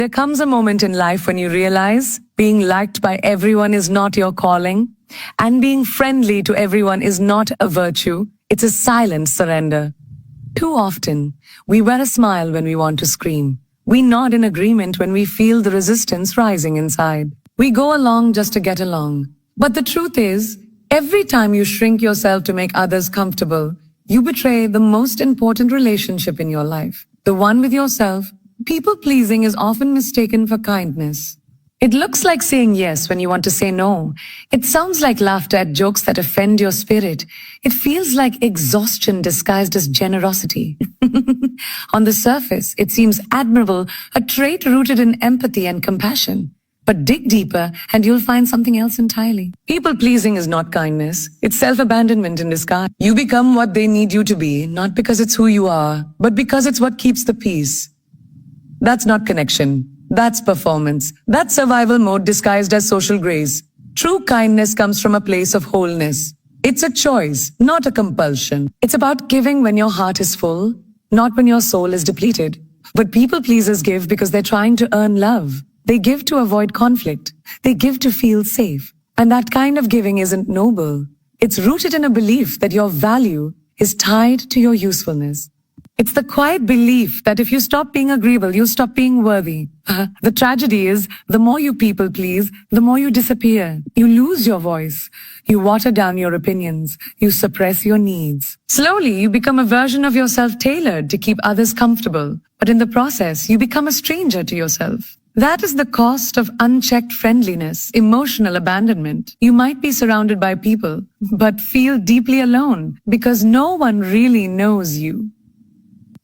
There comes a moment in life when you realize being liked by everyone is not your calling, and being friendly to everyone is not a virtue, it's a silent surrender. Too often, we wear a smile when we want to scream. We nod in agreement when we feel the resistance rising inside. We go along just to get along. But the truth is, every time you shrink yourself to make others comfortable, you betray the most important relationship in your life, the one with yourself. People-pleasing is often mistaken for kindness. It looks like saying yes when you want to say no. It sounds like laughter at jokes that offend your spirit. It feels like exhaustion disguised as generosity. On the surface, it seems admirable, a trait rooted in empathy and compassion. But dig deeper and you'll find something else entirely. People-pleasing is not kindness. It's self-abandonment in disguise. You become what they need you to be, not because it's who you are, but because it's what keeps the peace. That's not connection. That's performance. That's survival mode disguised as social grace. True kindness comes from a place of wholeness. It's a choice, not a compulsion. It's about giving when your heart is full, not when your soul is depleted. But people pleasers give because they're trying to earn love. They give to avoid conflict. They give to feel safe. And that kind of giving isn't noble. It's rooted in a belief that your value is tied to your usefulness. It's the quiet belief that if you stop being agreeable, you stop being worthy. The tragedy is, the more you people please, the more you disappear. You lose your voice. You water down your opinions. You suppress your needs. Slowly, you become a version of yourself tailored to keep others comfortable. But in the process, you become a stranger to yourself. That is the cost of unchecked friendliness, emotional abandonment. You might be surrounded by people, but feel deeply alone because no one really knows you.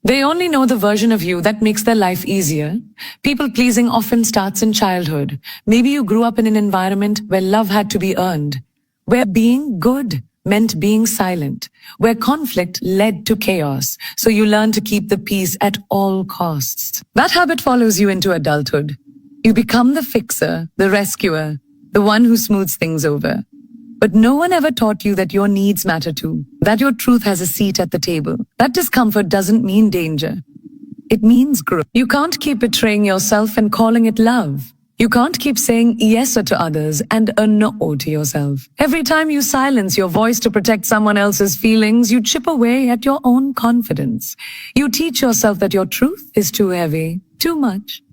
They only know the version of you that makes their life easier. People-pleasing often starts in childhood. Maybe you grew up in an environment where love had to be earned, where being good meant being silent, where conflict led to chaos, so you learn to keep the peace at all costs. That habit follows you into adulthood. You become the fixer, the rescuer, the one who smooths things over. But no one ever taught you that your needs matter too, that your truth has a seat at the table. That discomfort doesn't mean danger. It means growth. You can't keep betraying yourself and calling it love. You can't keep saying yes to others and a no to yourself. Every time you silence your voice to protect someone else's feelings, you chip away at your own confidence. You teach yourself that your truth is too heavy, too much,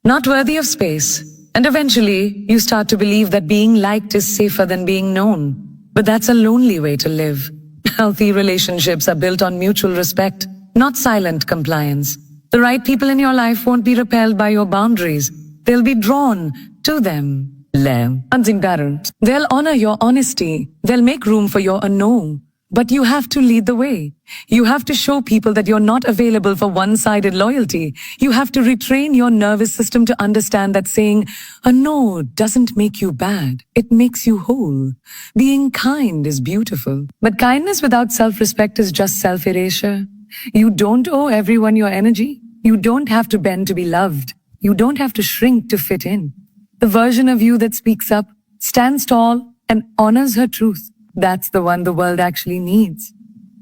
not worthy of space. And eventually, you start to believe that being liked is safer than being known. But that's a lonely way to live. Healthy relationships are built on mutual respect, not silent compliance. The right people in your life won't be repelled by your boundaries. They'll be drawn to them. They'll honor your honesty. They'll make room for your no. But you have to lead the way. You have to show people that you're not available for one-sided loyalty. You have to retrain your nervous system to understand that saying a no doesn't make you bad. It makes you whole. Being kind is beautiful. But kindness without self-respect is just self-erasure. You don't owe everyone your energy. You don't have to bend to be loved. You don't have to shrink to fit in. The version of you that speaks up, stands tall, and honors her truth. That's the one the world actually needs.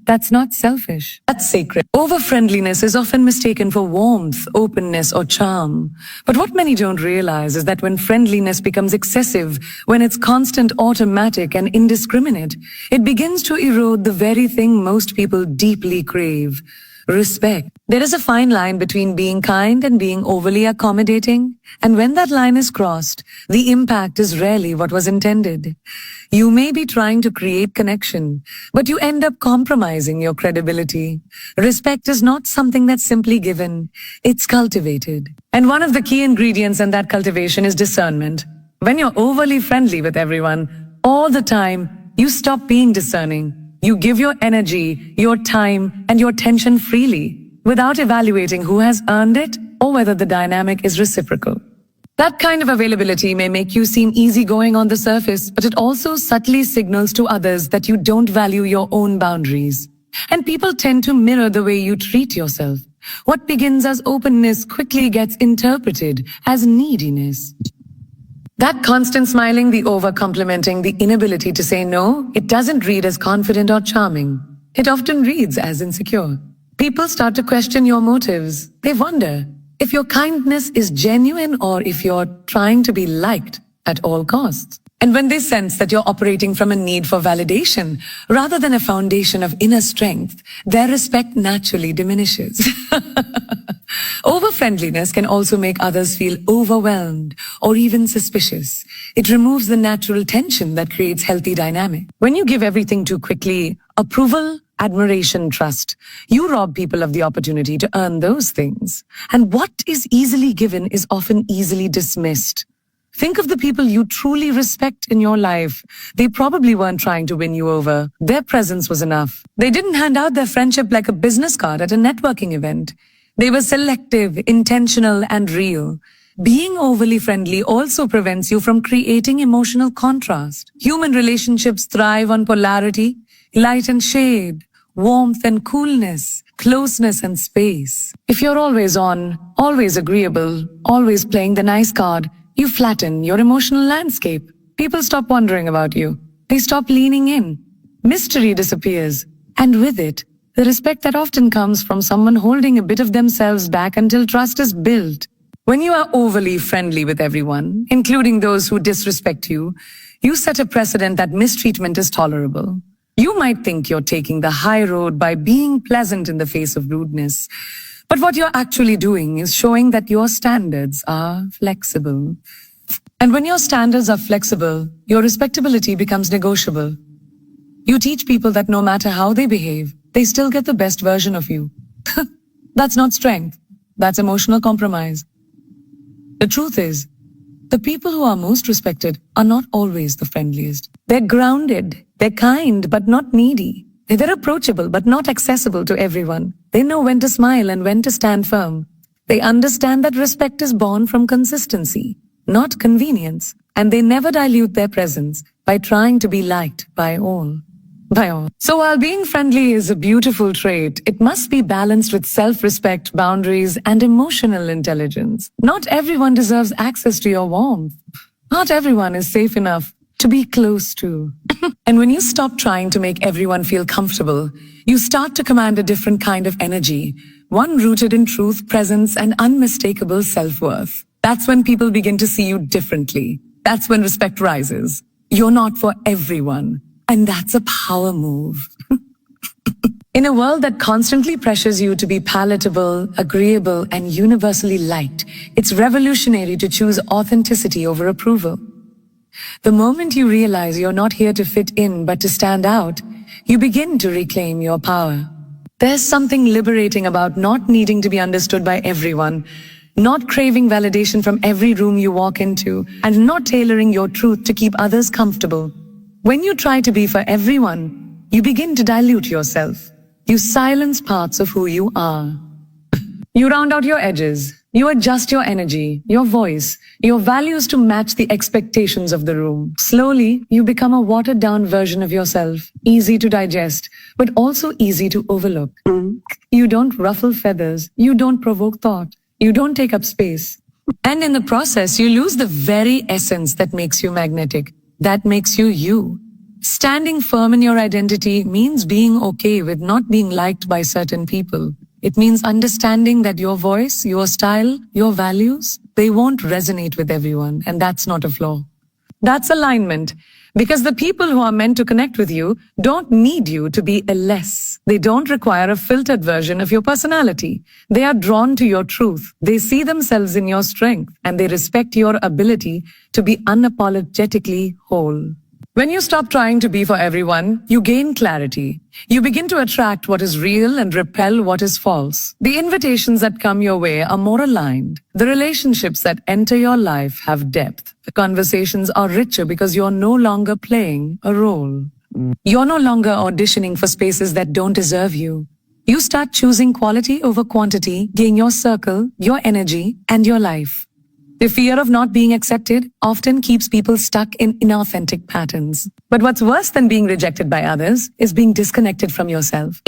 That's not selfish. That's sacred. Over-friendliness is often mistaken for warmth, openness, or charm. But what many don't realize is that when friendliness becomes excessive, when it's constant, automatic, and indiscriminate, it begins to erode the very thing most people deeply crave: respect. There is a fine line between being kind and being overly accommodating, and when that line is crossed, the impact is rarely what was intended. You may be trying to create connection, but you end up compromising your credibility. Respect is not something that's simply given, it's cultivated. And one of the key ingredients in that cultivation is discernment. When you're overly friendly with everyone, all the time, you stop being discerning. You give your energy, your time, and your attention freely, without evaluating who has earned it or whether the dynamic is reciprocal. That kind of availability may make you seem easygoing on the surface, but it also subtly signals to others that you don't value your own boundaries. And people tend to mirror the way you treat yourself. What begins as openness quickly gets interpreted as neediness. That constant smiling, the over-complimenting, the inability to say no, it doesn't read as confident or charming. It often reads as insecure. People start to question your motives. They wonder, if your kindness is genuine or if you're trying to be liked at all costs. And when they sense that you're operating from a need for validation rather than a foundation of inner strength, their respect naturally diminishes. Over-friendliness can also make others feel overwhelmed or even suspicious. It removes the natural tension that creates healthy dynamic. When you give everything too quickly, approval, admiration, trust, you rob people of the opportunity to earn those things. And what is easily given is often easily dismissed. Think of the people you truly respect in your life. They probably weren't trying to win you over. Their presence was enough. They didn't hand out their friendship like a business card at a networking event. They were selective, intentional, and real. Being overly friendly also prevents you from creating emotional contrast. Human relationships thrive on polarity, light and shade, warmth and coolness, closeness and space. If you're always on, always agreeable, always playing the nice card, you flatten your emotional landscape. People stop wondering about you. They stop leaning in. Mystery disappears. And with it, the respect that often comes from someone holding a bit of themselves back until trust is built. When you are overly friendly with everyone, including those who disrespect you, you set a precedent that mistreatment is tolerable. You might think you're taking the high road by being pleasant in the face of rudeness. But what you're actually doing is showing that your standards are flexible. And when your standards are flexible, your respectability becomes negotiable. You teach people that no matter how they behave, they still get the best version of you. That's not strength. That's emotional compromise. The truth is, the people who are most respected are not always the friendliest. They're grounded. They're kind, but not needy. They're approachable, but not accessible to everyone. They know when to smile and when to stand firm. They understand that respect is born from consistency, not convenience. And they never dilute their presence by trying to be liked by all. So while being friendly is a beautiful trait, it must be balanced with self-respect, boundaries, and emotional intelligence. Not everyone deserves access to your warmth. Not everyone is safe enough to be close to. And when you stop trying to make everyone feel comfortable, you start to command a different kind of energy, one rooted in truth, presence, and unmistakable self-worth. That's when people begin to see you differently. That's when respect rises. You're not for everyone. And that's a power move. In a world that constantly pressures you to be palatable, agreeable, and universally liked, it's revolutionary to choose authenticity over approval. The moment you realize you're not here to fit in but to stand out, you begin to reclaim your power. There's something liberating about not needing to be understood by everyone, not craving validation from every room you walk into, and not tailoring your truth to keep others comfortable. When you try to be for everyone, you begin to dilute yourself. You silence parts of who you are. You round out your edges. You adjust your energy, your voice, your values to match the expectations of the room. Slowly, you become a watered-down version of yourself, easy to digest, but also easy to overlook. You don't ruffle feathers. You don't provoke thought. You don't take up space. And in the process, you lose the very essence that makes you magnetic, that makes you you. Standing firm in your identity means being okay with not being liked by certain people. It means understanding that your voice, your style, your values, they won't resonate with everyone, and that's not a flaw. That's alignment, because the people who are meant to connect with you don't need you to be a less. They don't require a filtered version of your personality. They are drawn to your truth. They see themselves in your strength, and they respect your ability to be unapologetically whole. When you stop trying to be for everyone, you gain clarity. You begin to attract what is real and repel what is false. The invitations that come your way are more aligned. The relationships that enter your life have depth. The conversations are richer because you're no longer playing a role. You're no longer auditioning for spaces that don't deserve you. You start choosing quality over quantity, gain your circle, your energy, and your life. The fear of not being accepted often keeps people stuck in inauthentic patterns. But what's worse than being rejected by others is being disconnected from yourself.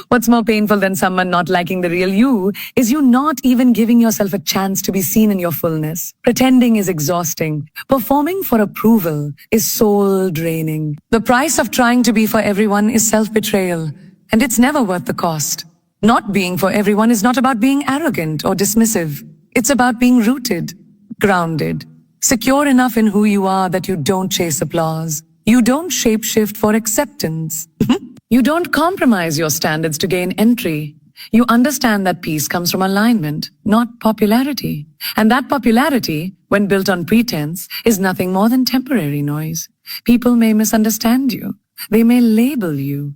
What's more painful than someone not liking the real you is you not even giving yourself a chance to be seen in your fullness. Pretending is exhausting. Performing for approval is soul draining. The price of trying to be for everyone is self-betrayal, and it's never worth the cost. Not being for everyone is not about being arrogant or dismissive. It's about being rooted, grounded, secure enough in who you are that you don't chase applause. You don't shapeshift for acceptance. You don't compromise your standards to gain entry. You understand that peace comes from alignment, not popularity. And that popularity, when built on pretense, is nothing more than temporary noise. People may misunderstand you. They may label you.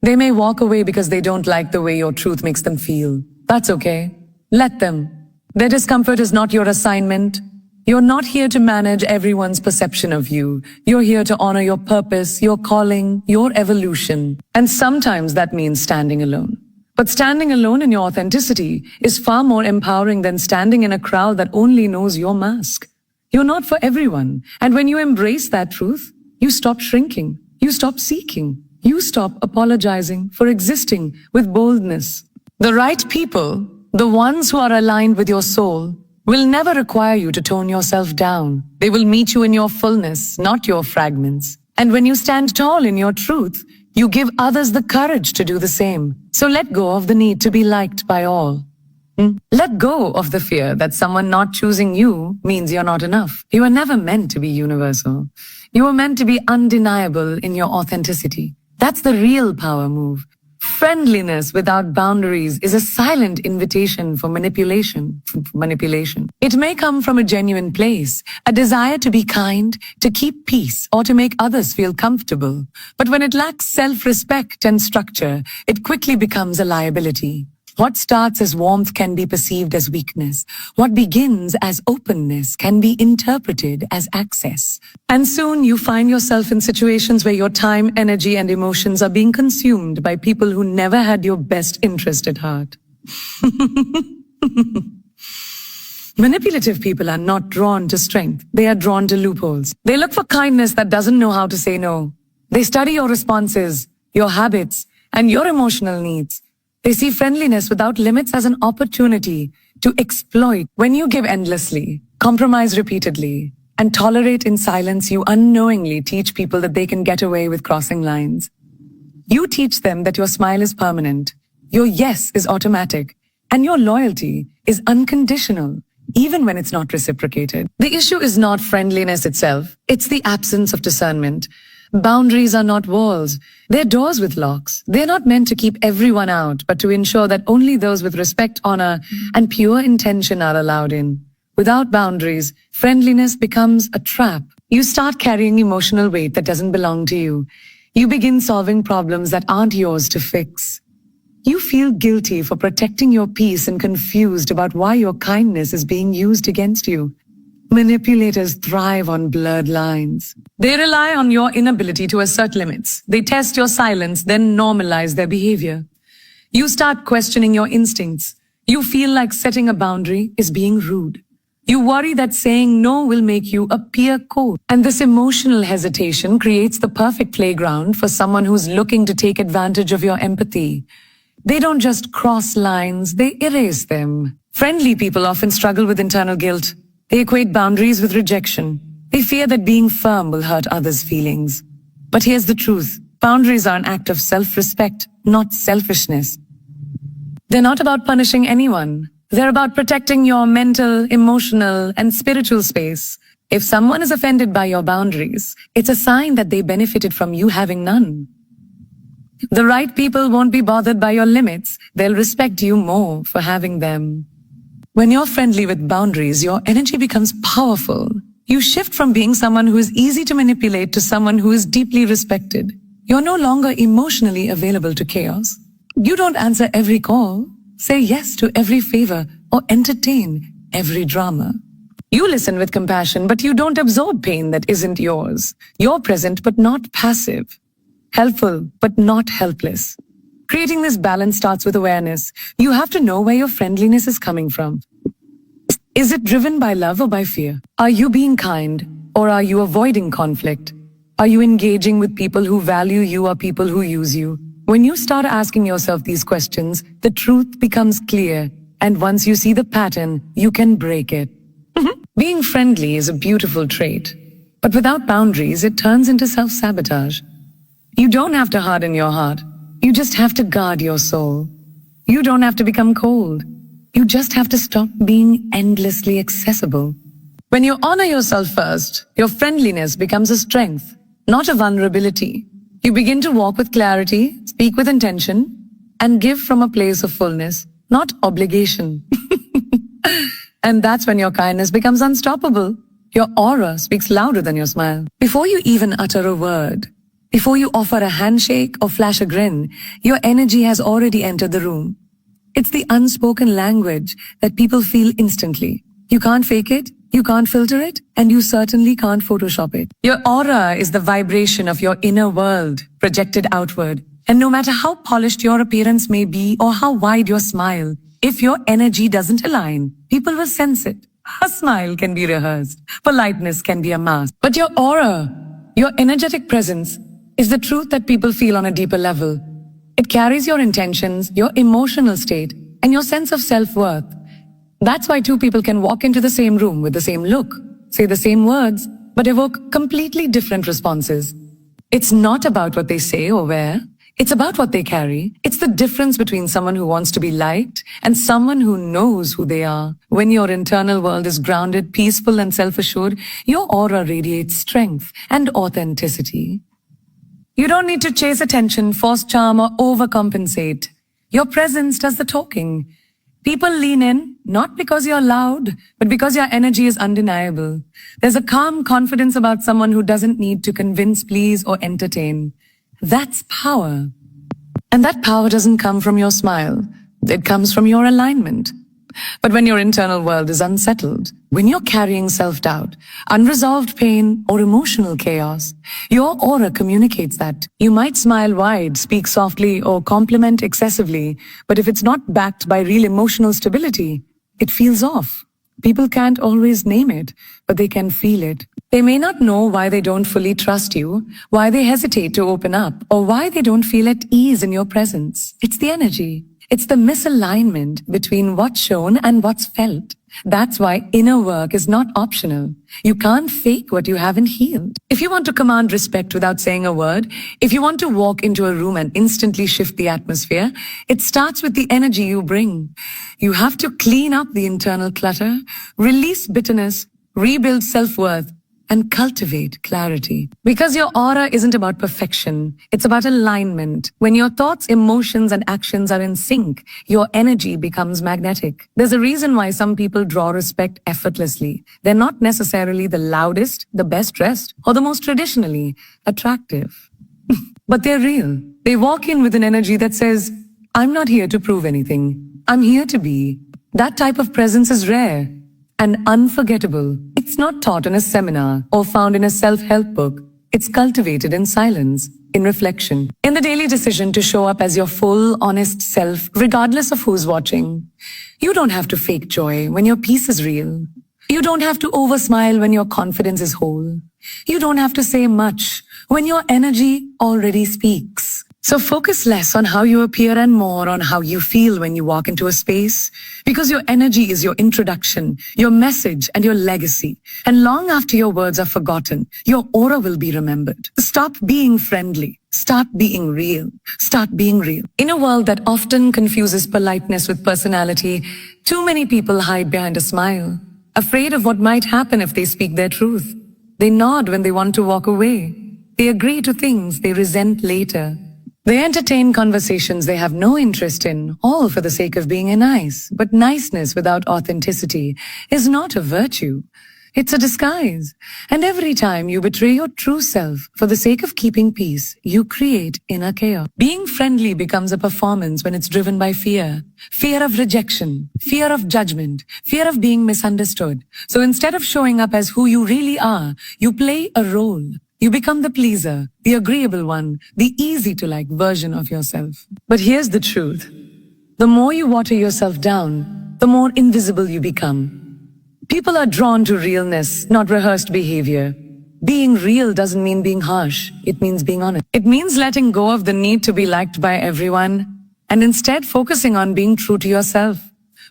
They may walk away because they don't like the way your truth makes them feel. That's okay. Let them. Their discomfort is not your assignment. You're not here to manage everyone's perception of you. You're here to honor your purpose, your calling, your evolution. And sometimes that means standing alone. But standing alone in your authenticity is far more empowering than standing in a crowd that only knows your mask. You're not for everyone. And when you embrace that truth, you stop shrinking. You stop seeking. You stop apologizing for existing with boldness. The right people, the ones who are aligned with your soul, will never require you to tone yourself down. They will meet you in your fullness, not your fragments. And when you stand tall in your truth, you give others the courage to do the same. So let go of the need to be liked by all. Let go of the fear that someone not choosing you means you're not enough. You were never meant to be universal. You were meant to be undeniable in your authenticity. That's the real power move. Friendliness without boundaries is a silent invitation for manipulation. It may come from a genuine place, a desire to be kind, to keep peace, or to make others feel comfortable. But when it lacks self-respect and structure, it quickly becomes a liability. What starts as warmth can be perceived as weakness. What begins as openness can be interpreted as access. And soon you find yourself in situations where your time, energy, and emotions are being consumed by people who never had your best interest at heart. Manipulative people are not drawn to strength. They are drawn to loopholes. They look for kindness that doesn't know how to say no. They study your responses, your habits, and your emotional needs. They see friendliness without limits as an opportunity to exploit. When you give endlessly, compromise repeatedly, and tolerate in silence, you unknowingly teach people that they can get away with crossing lines. You teach them that your smile is permanent, your yes is automatic, and your loyalty is unconditional, even when it's not reciprocated. The issue is not friendliness itself, it's the absence of discernment. Boundaries are not walls. They're doors with locks. They're not meant to keep everyone out, but to ensure that only those with respect, honor, and pure intention are allowed in. Without boundaries, friendliness becomes a trap. You start carrying emotional weight that doesn't belong to you. You begin solving problems that aren't yours to fix. You feel guilty for protecting your peace and confused about why your kindness is being used against you. Manipulators thrive on blurred lines. They rely on your inability to assert limits. They test your silence, then normalize their behavior. You start questioning your instincts. You feel like setting a boundary is being rude. You worry that saying no will make you appear cold. And this emotional hesitation creates the perfect playground for someone who's looking to take advantage of your empathy. They don't just cross lines, they erase them. Friendly people often struggle with internal guilt. They equate boundaries with rejection. They fear that being firm will hurt others' feelings. But here's the truth. Boundaries are an act of self-respect, not selfishness. They're not about punishing anyone. They're about protecting your mental, emotional, and spiritual space. If someone is offended by your boundaries, it's a sign that they benefited from you having none. The right people won't be bothered by your limits. They'll respect you more for having them. When you're friendly with boundaries, your energy becomes powerful. You shift from being someone who is easy to manipulate to someone who is deeply respected. You're no longer emotionally available to chaos. You don't answer every call, say yes to every favor, or entertain every drama. You listen with compassion, but you don't absorb pain that isn't yours. You're present, but not passive. Helpful, but not helpless. Creating this balance starts with awareness. You have to know where your friendliness is coming from. Is it driven by love or by fear? Are you being kind or are you avoiding conflict? Are you engaging with people who value you or people who use you? When you start asking yourself these questions, the truth becomes clear. And once you see the pattern, you can break it. Being friendly is a beautiful trait. But without boundaries, it turns into self-sabotage. You don't have to harden your heart. You just have to guard your soul. You don't have to become cold. You just have to stop being endlessly accessible. When you honor yourself first, your friendliness becomes a strength, not a vulnerability. You begin to walk with clarity, speak with intention, and give from a place of fullness, not obligation. And that's when your kindness becomes unstoppable. Your aura speaks louder than your smile. Before you even utter a word, before you offer a handshake or flash a grin, your energy has already entered the room. It's the unspoken language that people feel instantly. You can't fake it, you can't filter it, and you certainly can't Photoshop it. Your aura is the vibration of your inner world projected outward. And no matter how polished your appearance may be or how wide your smile, if your energy doesn't align, people will sense it. A smile can be rehearsed. Politeness can be a mask. But your aura, your energetic presence, is the truth that people feel on a deeper level. It carries your intentions, your emotional state, and your sense of self-worth. That's why two people can walk into the same room with the same look, say the same words, but evoke completely different responses. It's not about what they say or wear. It's about what they carry. It's the difference between someone who wants to be liked and someone who knows who they are. When your internal world is grounded, peaceful, and self-assured, your aura radiates strength and authenticity. You don't need to chase attention, force charm, or overcompensate. Your presence does the talking. People lean in, not because you're loud, but because your energy is undeniable. There's a calm confidence about someone who doesn't need to convince, please, or entertain. That's power. And that power doesn't come from your smile. It comes from your alignment. But when your internal world is unsettled, when you're carrying self-doubt, unresolved pain, or emotional chaos, your aura communicates that. You might smile wide, speak softly, or compliment excessively, but if it's not backed by real emotional stability, it feels off. People can't always name it, but they can feel it. They may not know why they don't fully trust you, why they hesitate to open up, or why they don't feel at ease in your presence. It's the energy. It's the misalignment between what's shown and what's felt. That's why inner work is not optional. You can't fake what you haven't healed. If you want to command respect without saying a word, if you want to walk into a room and instantly shift the atmosphere, it starts with the energy you bring. You have to clean up the internal clutter, release bitterness, rebuild self-worth, and cultivate clarity. Because your aura isn't about perfection, it's about alignment. When your thoughts, emotions, and actions are in sync, your energy becomes magnetic. There's a reason why some people draw respect effortlessly. They're not necessarily the loudest, the best dressed, or the most traditionally attractive. But they're real. They walk in with an energy that says, I'm not here to prove anything. I'm here to be. That type of presence is rare and unforgettable. It's not taught in a seminar or found in a self-help book. It's cultivated in silence, in reflection, in the daily decision to show up as your full, honest self, regardless of who's watching. You don't have to fake joy when your peace is real. You don't have to oversmile when your confidence is whole. You don't have to say much when your energy already speaks. So focus less on how you appear and more on how you feel when you walk into a space, because your energy is your introduction, your message, and your legacy. And long after your words are forgotten, your aura will be remembered. Stop being friendly. Start being real. Start being real. In a world that often confuses politeness with personality, too many people hide behind a smile, afraid of what might happen if they speak their truth. They nod when they want to walk away. They agree to things they resent later. They entertain conversations they have no interest in, all for the sake of being nice. But niceness without authenticity is not a virtue. It's a disguise. And every time you betray your true self for the sake of keeping peace, you create inner chaos. Being friendly becomes a performance when it's driven by fear. Fear of rejection, fear of judgment, fear of being misunderstood. So instead of showing up as who you really are, you play a role. You become the pleaser, the agreeable one, the easy-to-like version of yourself. But here's the truth. The more you water yourself down, the more invisible you become. People are drawn to realness, not rehearsed behavior. Being real doesn't mean being harsh. It means being honest. It means letting go of the need to be liked by everyone and instead focusing on being true to yourself.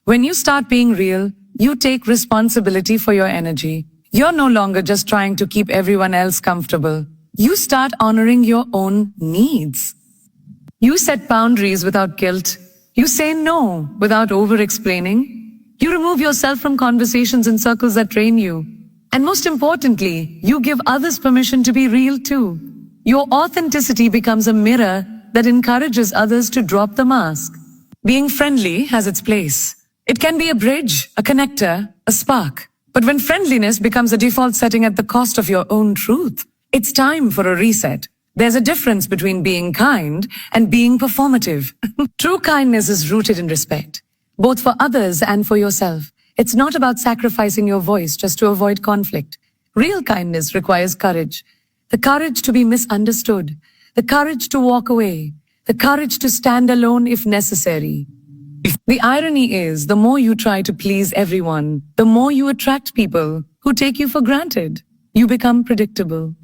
When you start being real, you take responsibility for your energy. You're no longer just trying to keep everyone else comfortable. You start honoring your own needs. You set boundaries without guilt. You say no without over-explaining. You remove yourself from conversations in circles that drain you. And most importantly, you give others permission to be real too. Your authenticity becomes a mirror that encourages others to drop the mask. Being friendly has its place. It can be a bridge, a connector, a spark. But when friendliness becomes a default setting at the cost of your own truth, it's time for a reset. There's a difference between being kind and being performative. True kindness is rooted in respect, both for others and for yourself. It's not about sacrificing your voice just to avoid conflict. Real kindness requires courage. The courage to be misunderstood, the courage to walk away, the courage to stand alone if necessary. The irony is, the more you try to please everyone, the more you attract people who take you for granted. You become predictable,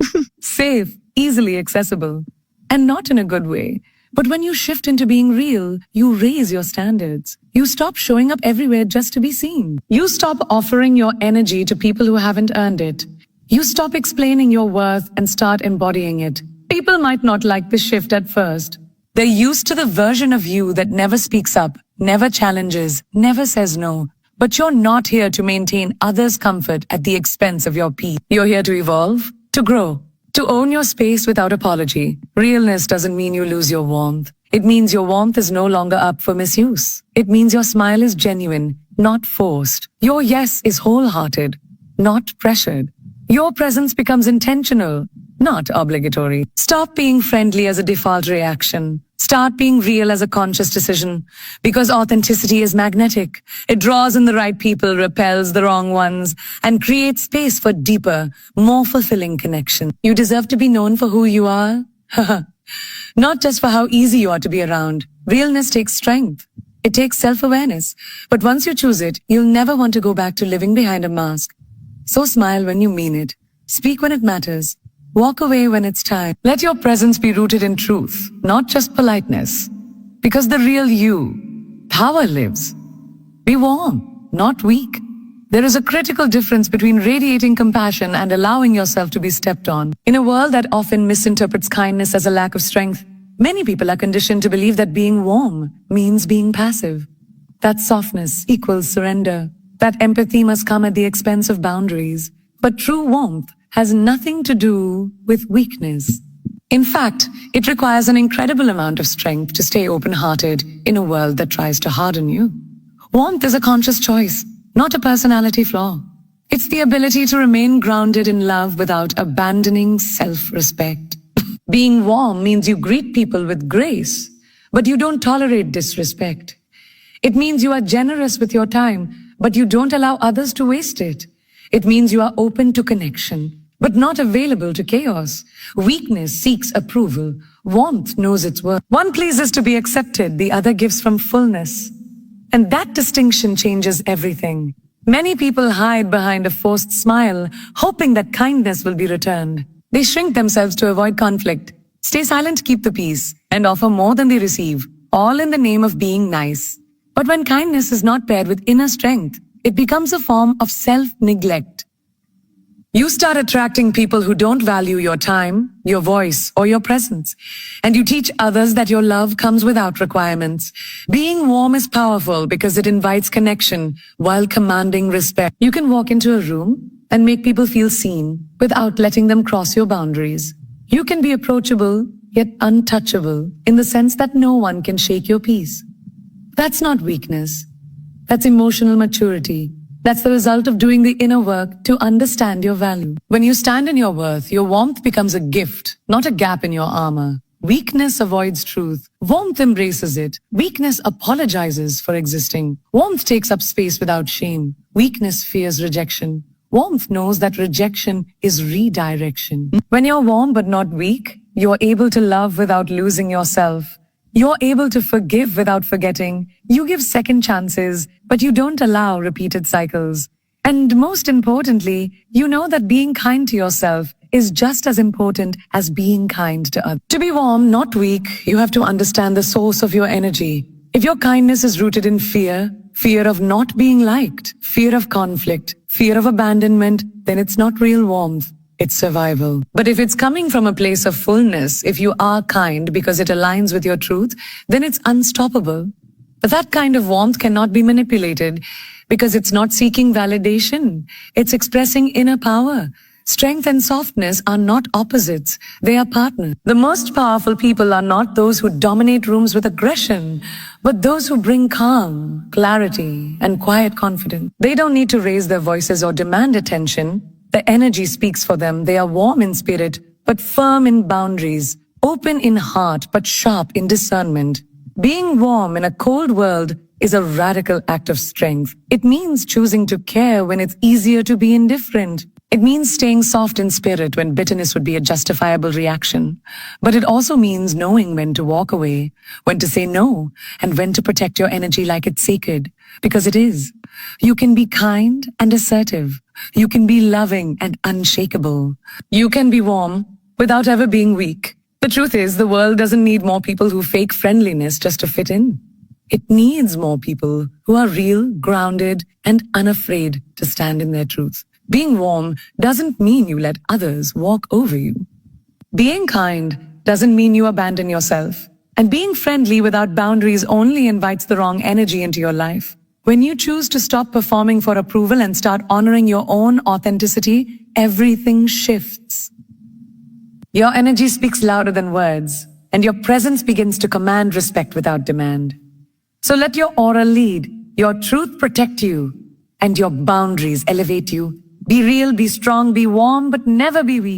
safe, easily accessible, and not in a good way. But when you shift into being real, you raise your standards. You stop showing up everywhere just to be seen. You stop offering your energy to people who haven't earned it. You stop explaining your worth and start embodying it. People might not like the shift at first. They're used to the version of you that never speaks up, never challenges, never says no. But you're not here to maintain others' comfort at the expense of your peace. You're here to evolve, to grow, to own your space without apology. Realness doesn't mean you lose your warmth. It means your warmth is no longer up for misuse. It means your smile is genuine, not forced. Your yes is wholehearted, not pressured. Your presence becomes intentional, not obligatory. Stop being friendly as a default reaction. Start being real as a conscious decision. Because authenticity is magnetic. It draws in the right people, repels the wrong ones, and creates space for deeper, more fulfilling connection. You deserve to be known for who you are. Not just for how easy you are to be around. Realness takes strength. It takes self-awareness. But once you choose it, you'll never want to go back to living behind a mask. So smile when you mean it. Speak when it matters. Walk away when it's time. Let your presence be rooted in truth, not just politeness. Because the real you, power lives. Be warm, not weak. There is a critical difference between radiating compassion and allowing yourself to be stepped on. In a world that often misinterprets kindness as a lack of strength, many people are conditioned to believe that being warm means being passive. That softness equals surrender. That empathy must come at the expense of boundaries. But true warmth has nothing to do with weakness. In fact, it requires an incredible amount of strength to stay open-hearted in a world that tries to harden you. Warmth is a conscious choice, not a personality flaw. It's the ability to remain grounded in love without abandoning self-respect. Being warm means you greet people with grace, but you don't tolerate disrespect. It means you are generous with your time, but you don't allow others to waste it. It means you are open to connection, but not available to chaos. Weakness seeks approval. Warmth knows its worth. One pleases to be accepted, the other gives from fullness. And that distinction changes everything. Many people hide behind a forced smile, hoping that kindness will be returned. They shrink themselves to avoid conflict, stay silent, keep the peace, and offer more than they receive, all in the name of being nice. But when kindness is not paired with inner strength, it becomes a form of self-neglect. You start attracting people who don't value your time, your voice, or your presence. And you teach others that your love comes without requirements. Being warm is powerful because it invites connection while commanding respect. You can walk into a room and make people feel seen without letting them cross your boundaries. You can be approachable, yet untouchable, in the sense that no one can shake your peace. That's not weakness. That's emotional maturity. That's the result of doing the inner work to understand your value. When you stand in your worth, your warmth becomes a gift, not a gap in your armor. Weakness avoids truth. Warmth embraces it. Weakness apologizes for existing. Warmth takes up space without shame. Weakness fears rejection. Warmth knows that rejection is redirection. When you're warm but not weak, you're able to love without losing yourself. You're able to forgive without forgetting. You give second chances, but you don't allow repeated cycles. And most importantly, you know that being kind to yourself is just as important as being kind to others. To be warm, not weak, you have to understand the source of your energy. If your kindness is rooted in fear, fear of not being liked, fear of conflict, fear of abandonment, then it's not real warmth. It's survival. But if it's coming from a place of fullness, if you are kind because it aligns with your truth, then it's unstoppable. But that kind of warmth cannot be manipulated because it's not seeking validation. It's expressing inner power. Strength and softness are not opposites. They are partners. The most powerful people are not those who dominate rooms with aggression, but those who bring calm, clarity, and quiet confidence. They don't need to raise their voices or demand attention. The energy speaks for them. They are warm in spirit, but firm in boundaries, open in heart, but sharp in discernment. Being warm in a cold world is a radical act of strength. It means choosing to care when it's easier to be indifferent. It means staying soft in spirit when bitterness would be a justifiable reaction. But it also means knowing when to walk away, when to say no, and when to protect your energy like it's sacred. Because it is. You can be kind and assertive. You can be loving and unshakable. You can be warm without ever being weak. The truth is, the world doesn't need more people who fake friendliness just to fit in. It needs more people who are real, grounded, and unafraid to stand in their truth. Being warm doesn't mean you let others walk over you. Being kind doesn't mean you abandon yourself. And being friendly without boundaries only invites the wrong energy into your life. When you choose to stop performing for approval and start honoring your own authenticity, everything shifts. Your energy speaks louder than words, and your presence begins to command respect without demand. So let your aura lead, your truth protect you, and your boundaries elevate you. Be real, be strong, be warm, but never be weak.